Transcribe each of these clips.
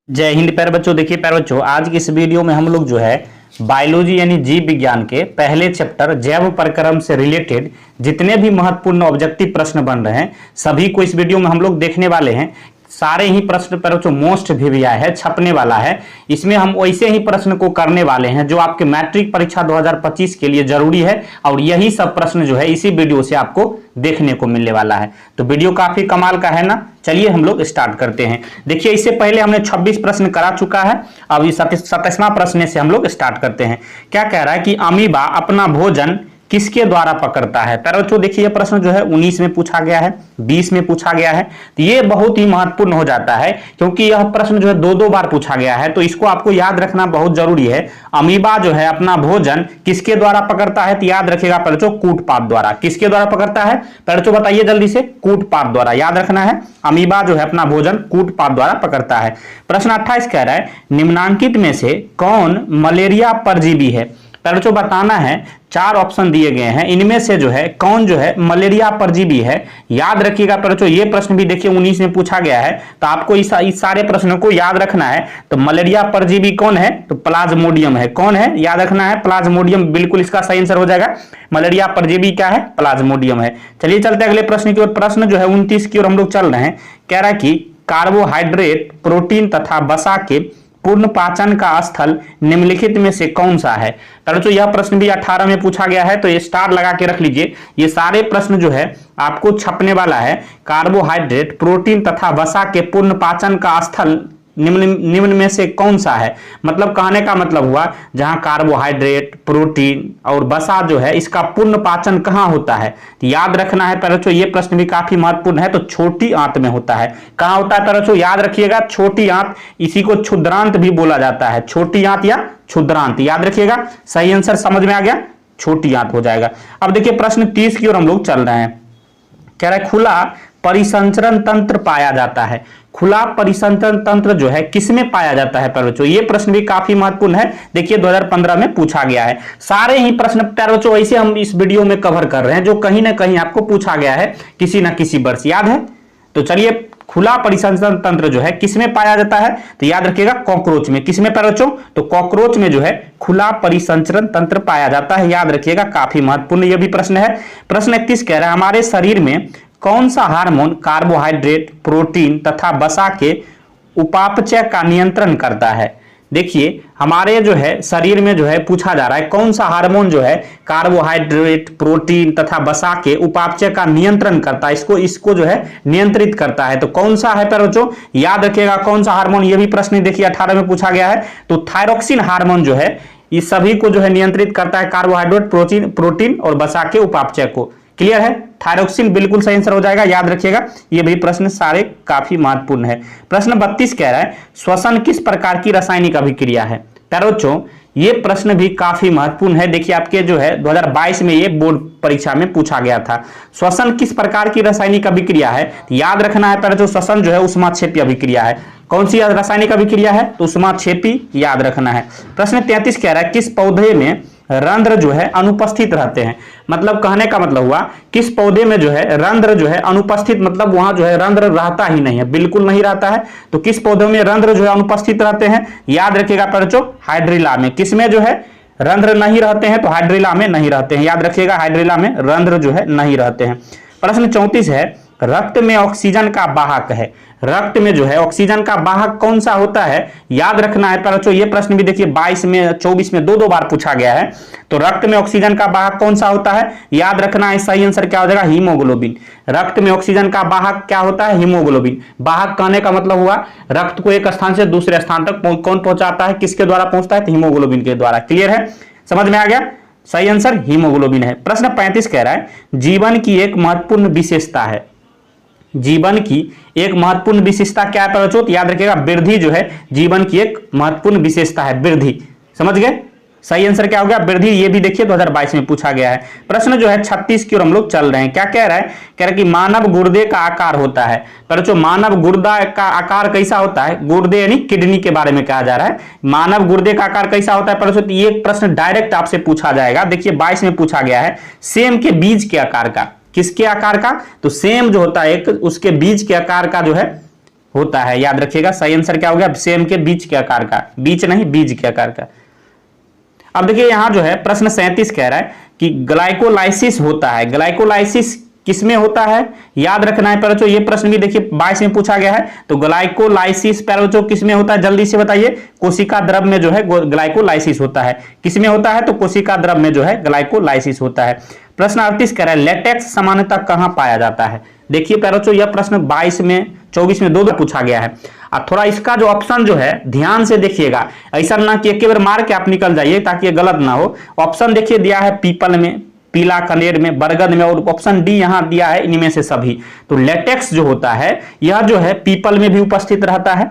जय हिंद प्यारे बच्चों। देखिए प्यारे बच्चों, आज की इस वीडियो में हम लोग जो है बायोलॉजी यानी जीव विज्ञान के पहले चैप्टर जैव प्रक्रम से रिलेटेड जितने भी महत्वपूर्ण ऑब्जेक्टिव प्रश्न बन रहे हैं सभी को इस वीडियो में हम लोग देखने वाले हैं। सारे ही प्रश्न पर जो मोस्ट VVI है छपने वाला है, इसमें हम वैसे ही प्रश्न को करने वाले हैं जो आपके मैट्रिक परीक्षा 2025 के लिए जरूरी है और यही सब प्रश्न जो है इसी वीडियो से आपको देखने को मिलने वाला है। तो वीडियो काफी कमाल का है ना। चलिए हम लोग स्टार्ट करते हैं। देखिए इससे पहले हमने 26 प्रश्न करा चुका है, अब इस 27वां प्रश्न से हम लोग स्टार्ट करते हैं। क्या कह रहा है कि अमीबा अपना भोजन किसके द्वारा पकड़ता है। प्यारे बच्चों देखिए ये प्रश्न जो है 19 में पूछा गया है, 20 में पूछा गया है, तो ये बहुत ही महत्वपूर्ण हो जाता है क्योंकि यह प्रश्न जो है दो बार पूछा गया है, तो इसको आपको याद रखना बहुत जरूरी है। अमीबा जो है अपना भोजन किसके द्वारा पकड़ता है, तो याद रखिएगा प्यारे बच्चों कूटपाद द्वारा। किसके द्वारा पकड़ता है प्यारे बच्चों बताइए जल्दी से, कूटपाद द्वारा। याद रखना है अमीबा जो है अपना भोजन कूटपाद द्वारा पकड़ता है। प्रश्न 28 कह रहा है निम्नांकित में से कौन मलेरिया परजीवी है। प्यारे बच्चों बताना है, 4 ऑप्शन दिए गए हैं, इनमें से जो है कौन जो है मलेरिया परजीवी है। याद रखिएगा प्यारे बच्चों ये प्रश्न भी देखिए 19 में पूछा गया है, तो आपको इस सारे प्रश्नों को याद रखना है। तो मलेरिया परजीवी कौन है, तो प्लाज्मोडियम है। कौन है याद रखना है, प्लाज्मोडियम, बिल्कुल इसका सही आंसर हो जाएगा। मलेरिया परजीवी क्या है, प्लाज्मोडियम है। चलिए चलते हैं अगले प्रश्न की ओर। प्रश्न जो है 29 की ओर हम लोग चल रहे हैं। कह रहा है कि कार्बोहाइड्रेट, प्रोटीन तथा वसा के पूर्ण पाचन का स्थल निम्नलिखित में से कौन सा है। तो यह प्रश्न भी 18 में पूछा गया है, तो ये स्टार लगा के रख लीजिए। ये सारे प्रश्न जो है आपको छपने वाला है। कार्बोहाइड्रेट, प्रोटीन तथा वसा के पूर्ण पाचन का स्थल निम्न में से कौन सा है। मतलब कहने का मतलब हुआ जहां कार्बोहाइड्रेट, प्रोटीन और वसा जो है इसका पूर्ण पाचन कहां होता है। तो याद रखना है प्यारे बच्चों ये प्रश्न भी काफी महत्वपूर्ण है। तो छोटी आंत में होता है। कहां होता है प्यारे बच्चों याद रखिएगा, छोटी आंत, इसी को क्षुद्रांत भी बोला जाता है। छोटी आंत या क्षुद्रांत याद रखिएगा। सही आंसर समझ में आ गया, छोटी आंत हो जाएगा। अब देखिए प्रश्न 30 की ओर हम लोग चल रहे हैं। कह रहा है खुला परिसंचरण तंत्र पाया जाता है। खुला परिसंचरण तंत्र जो है किसमें पाया जाता है प्यारे बच्चों, ये प्रश्न भी काफी महत्वपूर्ण है। देखिए 2015 में पूछा गया है। सारे ही प्रश्न प्यारे बच्चों ऐसे हम इस वीडियो में कवर कर रहे हैं जो कहीं ना कहीं आपको पूछा गया है किसी ना किसी वर्ष, याद है। तो चलिए खुला परिसंचरण तंत्र जो है किसमें पाया जाता है, तो याद रखिएगा कॉकरोच में। किसमें प्यारे बच्चों, तो कॉकरोच में जो है खुला परिसंचरण तंत्र पाया जाता है। याद रखिएगा काफी महत्वपूर्ण यह भी प्रश्न है। प्रश्न 31 कह रहा है हमारे शरीर में कौन सा हार्मोन कार्बोहाइड्रेट, प्रोटीन तथा वसा के उपापचय का नियंत्रण करता है। देखिए हमारे जो है शरीर में जो है पूछा जा रहा है कौन सा हार्मोन जो है कार्बोहाइड्रेट, प्रोटीन तथा वसा के उपापचय का नियंत्रण करता है, इसको जो है नियंत्रित करता है। तो कौन सा है प्यारे बच्चों, याद रखिएगा कौन सा हार्मोन। ये भी प्रश्न देखिए 18 में पूछा गया है। तो थायरोक्सिन हार्मोन जो है इस सभी को जो है नियंत्रित करता है, कार्बोहाइड्रेट, प्रोटीन और वसा के उपापचय को। क्लियर है, थायरोक्सिन बिल्कुल सही आंसर हो जाएगा। याद रखिएगा ये भी प्रश्न सारे काफी महत्वपूर्ण है। प्रश्न 32 कह रहा है श्वसन किस प्रकार की रासायनिक अभिक्रिया है। प्यारे बच्चों ये प्रश्न भी काफी महत्वपूर्ण है। देखिए आपके जो है 2022 में ये बोर्ड परीक्षा में पूछा गया था। श्वसन किस प्रकार की रासायनिक अभिक्रिया है, याद रखना है प्यारे बच्चों श्वसन जो है ऊष्माक्षेपी अभिक्रिया है। कौन सी रासायनिक अभिक्रिया है, तो ऊष्माक्षेपी, याद रखना है। प्रश्न 33 कह रहा है किस पौधे में रंध्र जो है अनुपस्थित रहते हैं। मतलब कहने का मतलब हुआ किस पौधे में जो है रंध्र जो है अनुपस्थित, मतलब वहां जो है रंध्र रहता ही नहीं है, बिल्कुल नहीं रहता है। तो किस पौधे में रंध्र जो है अनुपस्थित रहते हैं, याद रखिएगा प्यारे बच्चों हाइड्रिला में। किसमें जो है रंध्र नहीं रहते हैं, तो हाइड्रिला में नहीं रहते हैं। याद रखिएगा हाइड्रिला में रंध्र जो है नहीं रहते हैं। प्रश्न 34 है रक्त में ऑक्सीजन का वाहक है। रक्त में जो है ऑक्सीजन का वाहक कौन सा होता है, याद रखना है प्यारे बच्चों। ये प्रश्न भी देखिए 22 में, 24 में दो बार पूछा गया है। तो रक्त में ऑक्सीजन का वाहक कौन सा होता है, याद रखना है। सही आंसर क्या हो जाएगा, हीमोग्लोबिन। रक्त में ऑक्सीजन का वाहक क्या होता है, हीमोग्लोबिन। वाहक कहने का मतलब हुआ रक्त को एक स्थान से दूसरे स्थान तक कौन पहुंचाता है, किसके द्वारा पहुंचता है, तो हीमोग्लोबिन के द्वारा। क्लियर है, समझ में आ गया। सही आंसर हीमोग्लोबिन है। प्रश्न 35 कह रहा है जीवन की एक महत्वपूर्ण विशेषता है। जीवन की एक महत्वपूर्ण विशेषता क्या है प्यारे बच्चों, याद रखिएगा वृद्धि जो है जीवन की एक महत्वपूर्ण विशेषता है, वृद्धि। समझ गए, सही आंसर क्या हो गया, वृद्धि। ये भी देखिए 2022 में पूछा गया है। प्रश्न जो है 36 की ओर हम लोग चल रहे हैं। क्या कह रहा है, कह रहा है कि मानव गुर्दे का आकार होता है। प्यारे बच्चों मानव गुर्दा का आकार कैसा होता है, गुर्दे यानी किडनी के बारे में कहा जा रहा है। मानव गुर्दे का आकार कैसा होता है प्यारे बच्चों, ये प्रश्न डायरेक्ट आपसे पूछा जाएगा। देखिए 22 में पूछा गया है सेम के बीज के आकार का। किसके आकार का, तो सेम जो होता है एक उसके बीज के आकार का जो है होता है। याद रखिएगा सही आंसर क्या हो गया, सेम के बीच के आकार का, बीच नहीं बीज के आकार का। अब देखिए यहां जो है प्रश्न 37 कह रहा है कि ग्लाइकोलाइसिस होता है, ग्लाइकोलाइसिस किसमें होता है, याद रखना है बच्चों। ये प्रश्न भी देखिए 22 में पूछा गया है। तो ग्लाइकोलाइसिस बच्चों किसमें होता है, जल्दी से बताइए। कोशिका द्रव में जो है ग्लाइकोलाइसिस होता है। किसमें होता है, तो कोशिका द्रव में जो है ग्लाइकोलाइसिस होता है। प्रश्न 38 कह रहा है लेटेक्स सामान्यतः कहां पाया जाता है। देखिए बच्चों यह प्रश्न 22 में 24 में दो बार पूछा गया है। अब थोड़ा इसका जो ऑप्शन जो है ध्यान से देखिएगा, ऐसा ना कि एक बार मार के आप निकल जाइए ताकि ये गलत ना हो। ऑप्शन देखिए दिया है पीपल में, पीला कनेर में, बरगद में, और ऑप्शन डी यहां दिया है इनमें से सभी। तो लेटेक्स जो होता है यह जो है पीपल में भी उपस्थित रहता है,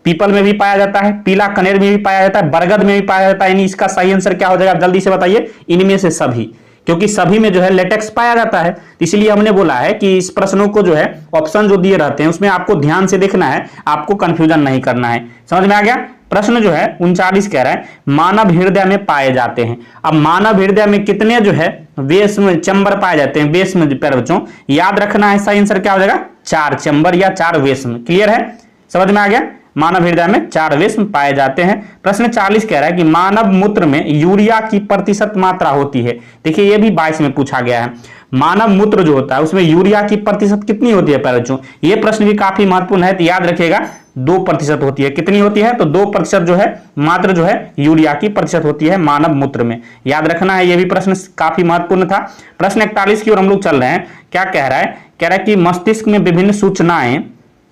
पीपल में भी पाया जाता है, पीला कनेर में भी पाया जाता है, बरगद में भी पाया जाता है। यानी इसका सही आंसर क्या हो जाएगा, जल्दी से बताइए। इनमें से सभी, क्योंकि सभी में जो है लेटेक्स पाया जाता है। इसलिए हमने बोला है कि इस प्रश्नों को जो है ऑप्शन जो दिए रहते हैं उसमें आपको ध्यान से देखना है, आपको कंफ्यूजन नहीं करना है। समझ में आ गया। प्रश्न जो है 39 कह रहा है मानव हृदय में पाए जाते हैं। अब मानव हृदय में कितने जो है वेस्म चैम्बर पाए जाते हैं, वेस्म बच्चों याद रखना है। सही आंसर क्या हो जाएगा, 4 चैम्बर या 4 वेस्म। क्लियर है, समझ में आ गया। मानव हृदय में 4 वेस्म पाए जाते हैं। प्रश्न 40 कह रहा है कि मानव मूत्र में यूरिया की प्रतिशत मात्रा होती है। देखिए ये भी 22 में पूछा गया है। मानव मूत्र जो होता है उसमें यूरिया की प्रतिशत कितनी होती है बच्चों, ये प्रश्न भी काफी महत्वपूर्ण है। तो याद रखिएगा 2% होती है। कितनी होती है, तो 2% जो है मात्र जो है यूरिया की प्रतिशत होती है मानव मूत्र में। याद रखना है, यह भी प्रश्न काफी महत्वपूर्ण था। प्रश्न 41 की ओर हम लोग चल रहे हैं। क्या कह रहा है, कह रहा है कि मस्तिष्क में विभिन्न सूचनाएं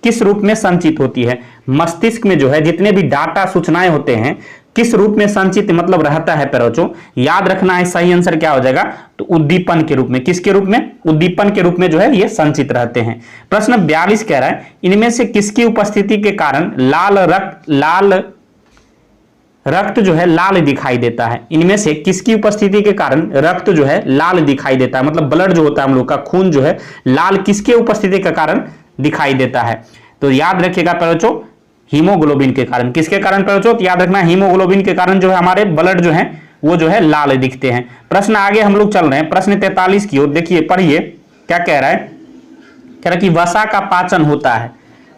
किस रूप में संचित होती है। मस्तिष्क में जो है जितने भी डाटा सूचनाएं होते हैं किस रूप में संचित मतलब रहता है बच्चों, याद रखना है। सही आंसर क्या हो जाएगा, तो उद्दीपन के रूप में। किसके रूप में, उद्दीपन के रूप में जो है ये संचित रहते हैं। प्रश्न 42 कह रहा है इनमें से किसकी उपस्थिति के कारण लाल रक्त जो है लाल दिखाई देता है। इनमें से किसकी उपस्थिति के कारण रक्त जो है लाल दिखाई देता है, मतलब ब्लड जो होता है हम लोग का खून जो है लाल किसके उपस्थिति के कारण दिखाई देता है। तो याद रखिएगा बच्चों हीमोग्लोबिन के कारण। किसके कारण बच्चों, तो याद रखना हीमोग्लोबिन के कारण जो है हमारे ब्लड जो है वो जो है लाल दिखते हैं। प्रश्न आगे हम लोग चल रहे हैं। प्रश्न 43 की ओर देखिए, पढ़िए क्या कह रहा है। कह रहा है कि वसा का पाचन होता है।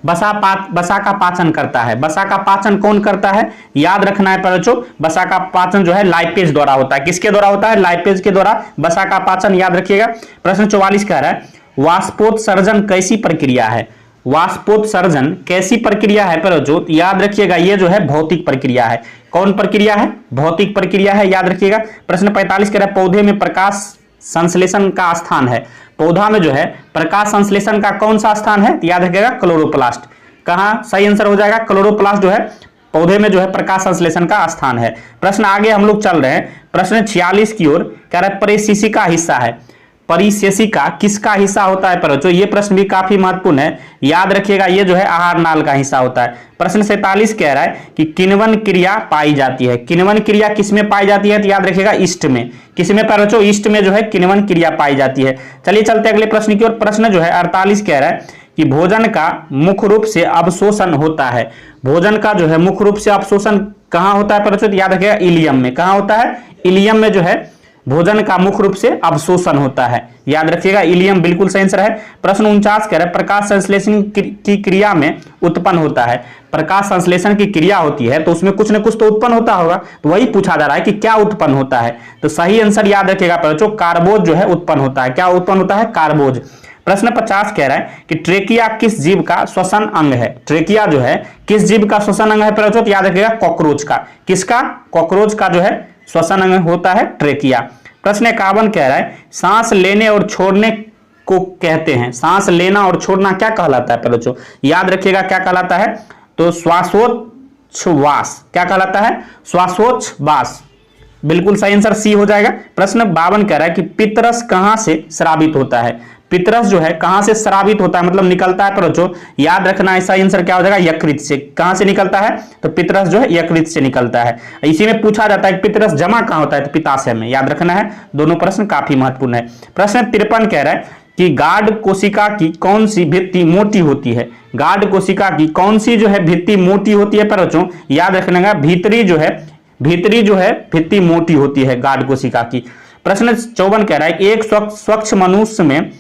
वसा का पाचन करता है। वसा का पाचन कौन करता है, याद रखना है बच्चों। वसा का पाचन जो है लाइपेज द्वारा होता है। किसके द्वारा होता है, लाइपेज के द्वारा वसा का पाचन, याद रखिएगा। प्रश्न 44 कह रहा है वाष्पोत्सर्जन कैसी प्रक्रिया है। वाष्पोत्सर्जन कैसी प्रक्रिया है बच्चों, याद रखिएगा ये जो है भौतिक प्रक्रिया है। कौन प्रक्रिया है, भौतिक प्रक्रिया है, याद रखिएगा। प्रश्न 45 कह रहा है पौधे में प्रकाश संश्लेषण का स्थान है। पौधा में जो है प्रकाश संश्लेषण का कौन सा स्थान है, याद रखिएगा क्लोरोप्लास्ट। कहां, सही आंसर हो जाएगा क्लोरोप्लास्ट जो है पौधे में जो है प्रकाश संश्लेषण का स्थान है। प्रश्न आगे हम लोग चल रहे हैं। प्रश्न 46 की ओर कह रहा है परिशिशिका हिस्सा है। परिशेषिका किसका हिस्सा होता है बच्चों, ये प्रश्न भी काफी महत्वपूर्ण है। याद रखिएगा ये जो है आहार नाल का हिस्सा होता है। प्रश्न 47 कह रहा है कि किण्वन क्रिया पाई जाती है। किण्वन क्रिया किसमें पाई जाती है, तो याद रखिएगा ईस्ट में। किसमें बच्चों, ईस्ट में जो है किण्वन क्रिया पाई जाती है। चलिए चलते अगले प्रश्न की ओर। प्रश्न जो है 48 कह रहा है कि भोजन का मुख्य रूप से अवशोषण होता है। भोजन का जो है मुख्य रूप से अवशोषण कहां होता है बच्चों, याद रखिएगा इलियम में। कहां होता है, इलियम में जो है भोजन का मुख्य रूप से अवशोषण होता है। याद रखिएगा इलियम बिल्कुल सही आंसर है। प्रश्न 49 कह रहा है प्रकाश संश्लेषण की क्रिया में उत्पन्न होता है। प्रकाश संश्लेषण की क्रिया होती है तो उसमें कुछ न कुछ तो उत्पन्न होता होगा, तो वही पूछा जा रहा है कि क्या उत्पन्न होता है। तो सही आंसर याद रखिएगा बच्चों कार्बोज जो है उत्पन्न होता है। क्या उत्पन्न होता है, कार्बोज। प्रश्न 50 कह रहा है कि ट्रेकिया किस जीव का श्वसन अंग है। ट्रेकिया जो है किस जीव का श्वसन अंग है बच्चों, याद रखिएगा कॉकरोच का। किसका, कॉकरोच का जो है श्वसन अंग होता है ट्रेकिया। प्रश्न 51 कह रहा है सांस लेने और छोड़ने को कहते हैं। सांस लेना और छोड़ना क्या कहलाता है बच्चों, याद रखिएगा क्या कहलाता है, तो श्वासोच्छ्वास। क्या कहलाता है, श्वासोच्छ्वास। बिल्कुल सही आंसर सी हो जाएगा। प्रश्न 52 कह रहा है कि पितरस कहां से स्रावित होता है। पितरस जो है कहां से स्रावित होता है मतलब निकलता है बच्चों, याद रखना है। सही आंसर क्या हो जाएगा, यकृत से। कहां से निकलता है, तो पितरस जो है यकृत से निकलता है। इसी में पूछा जाता है कि पितरस जमा कहां होता है, तो पित्ताशय में। याद रखना है, दोनों प्रश्न काफी महत्वपूर्ण है। प्रश्न 53 कह रहा है कि गार्ड कोशिका की कौन सी भित्ति मोटी होती है। गार्ड कोशिका की कौन सी जो है भित्ति मोटी होती है बच्चों, याद रखना है भीतरी जो है भित्ति मोटी होती है गार्ड कोशिका की। प्रश्न 54 कह रहा है एक स्वच्छ मनुष्य में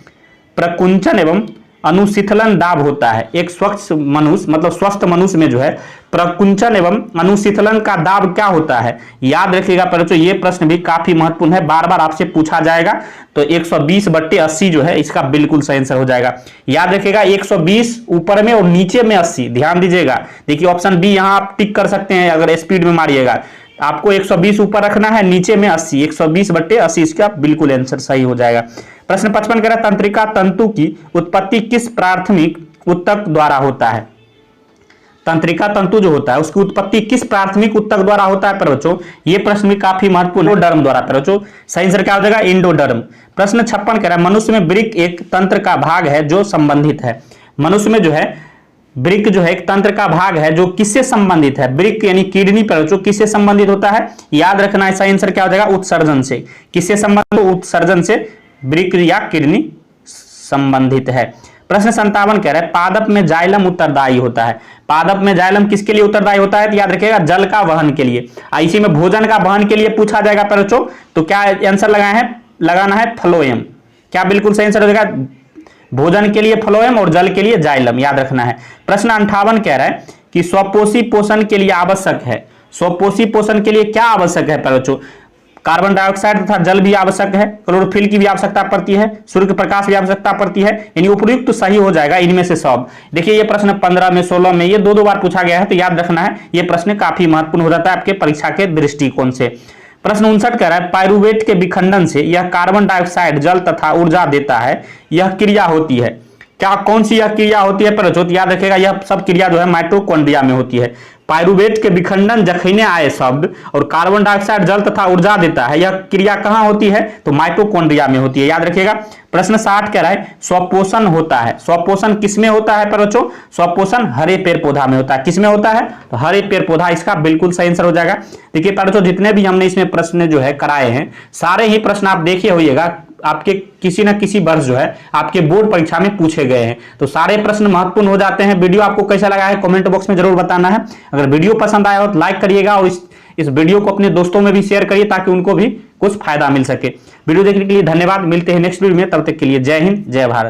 प्रकुंचन एवं अनुशीतलन दाब होता है। एक स्वच्छ मनुष्य मतलब स्वस्थ मनुष्य में जो है प्रकुंचन एवं अनुशीतलन का दाब क्या होता है? याद रखिएगा बच्चों, ये प्रश्न भी काफी महत्वपूर्ण है, बार बार आपसे पूछा जाएगा। तो 120/80 जो है इसका बिल्कुल सही आंसर हो जाएगा। याद रखिएगा 120 ऊपर में और नीचे में 80, ध्यान दीजिएगा। देखिए ऑप्शन बी यहां आप टिक कर सकते हैं अगर स्पीड में मारिएगा। आपको 120 ऊपर रखना है, नीचे में 80, 120/80 इसका बिल्कुल आंसर सही हो जाएगा। प्रश्न 55 कह रहा है तंत्रिका तंतु की उत्पत्ति किस प्राथमिक ऊतक द्वारा होता है? तंत्रिका तंतु जो होता है उसकी उत्पत्ति किस प्राथमिक ऊतक द्वारा होता है? पर बच्चों ये प्रश्न भी काफी महत्वपूर्ण है। एंडोडर्म द्वारा। पर बच्चों सही आंसर क्या हो जाएगा? एंडोडर्म। प्रश्न 56 कह रहा है मनुष्य में वृक्क एक तंत्र का भाग है जो संबंधित है। मनुष्य में जो है वृक्क जो है एक तंत्र का भाग है जो किससे संबंधित है? वृक्क यानी किडनी पर जो किससे संबंधित होता है? याद रखना है, सही आंसर क्या हो जाएगा? उत्सर्जन से। किससे संबंधित? उत्सर्जन से वृक्क या किडनी संबंधित है। प्रश्न 57 कह रहा है पादप में जाइलम उत्तरदायी होता है। पादप में जाइलम किसके लिए उत्तरदायी होता है? तो याद रखिएगा जल का वहन के लिए। इसी में भोजन का वहन के लिए पूछा जाएगा बच्चों, तो क्या आंसर लगाना है फ्लोएम। क्या बिल्कुल सही आंसर हो जाएगा? भोजन के लिए फ्लोएम और जल के लिए जाइलम, याद रखना है। प्रश्न 58 कह रहा है कि स्वपोषी पोषण के लिए आवश्यक है। स्वपोषी पोषण के लिए क्या आवश्यक है बच्चों? कार्बन डाइऑक्साइड तथा जल भी आवश्यक है, क्लोरोफिल की भी आवश्यकता पड़ती है, सूर्य प्रकाश भी आवश्यकता पड़ती है, यानी उपयुक्त तो सही हो जाएगा इनमें से सब। देखिए ये प्रश्न 15 में 16 में ये दो बार पूछा गया है, तो याद रखना है ये प्रश्न काफी महत्वपूर्ण हो जाता है आपके परीक्षा के दृष्टिकोण से। प्रश्न 59 कह रहा है पाइरूवेट के विखंडन से यह कार्बन डाइऑक्साइड जल तथा ऊर्जा देता है, यह क्रिया होती है। क्या कौन सी यह क्रिया होती है? पर याद रखेगा यह सब क्रिया जो है माइटोकॉन्ड्रिया में होती है। पाइरूवेट के विखंडन जखने आए शब्द और कार्बन डाइऑक्साइड जल तथा ऊर्जा देता है, यह क्रिया कहां होती है? तो माइटोकॉन्ड्रिया में होती है, याद रखिएगा। प्रश्न 60 कह रहा है स्वपोषण होता है। स्वपोषण किसमें होता है पर बच्चों? स्वपोषण हरे पेड़ पौधा में होता है। किसमें होता है? तो हरे पेड़ पौधा, इसका बिल्कुल सही आंसर हो जाएगा। देखिए पर बच्चों जितने भी हमने इसमें प्रश्न जो है कराए हैं सारे ही प्रश्न आप देखे होइएगा आपके किसी न किसी वर्ष जो है आपके बोर्ड परीक्षा में पूछे गए हैं, तो सारे प्रश्न महत्वपूर्ण हो जाते हैं। वीडियो आपको कैसा लगा है कमेंट बॉक्स में जरूर बताना है। अगर वीडियो पसंद आया हो तो लाइक करिएगा और इस वीडियो को अपने दोस्तों में भी शेयर करिए ताकि उनको भी कुछ फायदा मिल सके। वीडियो देखने के लिए धन्यवाद। मिलते हैं नेक्स्ट वीडियो में, तब तक के लिए जय हिंद जय भारत।